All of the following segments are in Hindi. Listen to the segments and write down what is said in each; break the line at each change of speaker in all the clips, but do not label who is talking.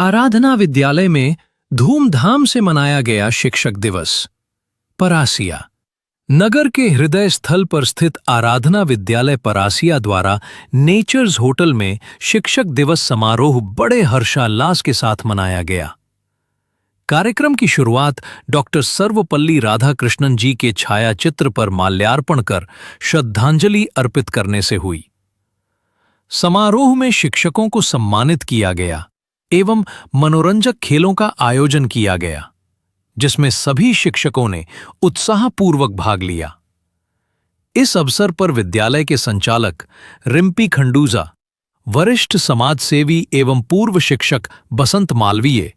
आराधना विद्यालय में धूमधाम से मनाया गया शिक्षक दिवस। परासिया नगर के हृदय स्थल पर स्थित आराधना विद्यालय परासिया द्वारा नेचर्स होटल में शिक्षक दिवस समारोह बड़े हर्षोल्लास के साथ मनाया गया। कार्यक्रम की शुरुआत डॉक्टर सर्वपल्ली राधाकृष्णन जी के छायाचित्र पर माल्यार्पण कर श्रद्धांजलि अर्पित करने से हुई। समारोह में शिक्षकों को सम्मानित किया गया एवं मनोरंजक खेलों का आयोजन किया गया, जिसमें सभी शिक्षकों ने उत्साहपूर्वक भाग लिया। इस अवसर पर विद्यालय के संचालक रिम्पी खंडूजा, वरिष्ठ समाजसेवी एवं पूर्व शिक्षक बसंत मालवीय,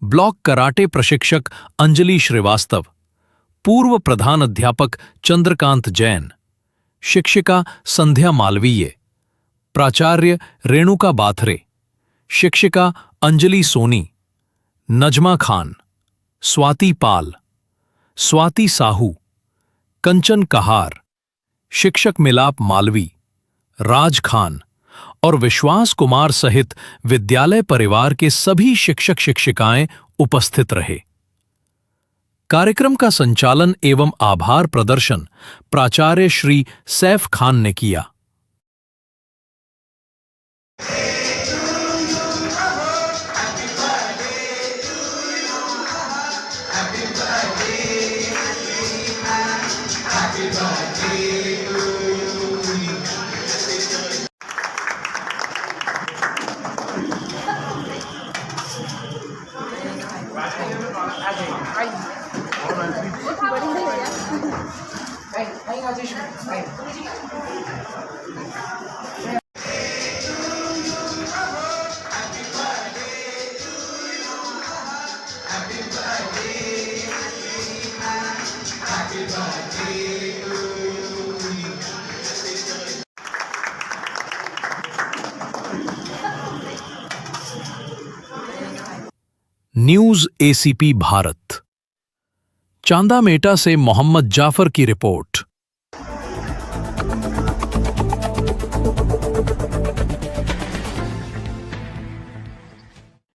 ब्लॉक कराटे प्रशिक्षक अंजलि श्रीवास्तव, पूर्व प्रधान अध्यापक चंद्रकांत जैन, शिक्षिका संध्या मालवीय, प्राचार्य रेणुका बाथरे, शिक्षिका अंजलि सोनी, नजमा खान, स्वाति पाल, स्वाति साहू, कंचन कहार, शिक्षक मिलाप मालवी, राज खान और विश्वास कुमार सहित विद्यालय परिवार के सभी शिक्षक शिक्षिकाएं उपस्थित रहे। कार्यक्रम का संचालन एवं आभार प्रदर्शन प्राचार्य श्री सैफ खान ने किया। News ACP Bharat. चांदा मेटा से मोहम्मद जाफर की रिपोर्ट।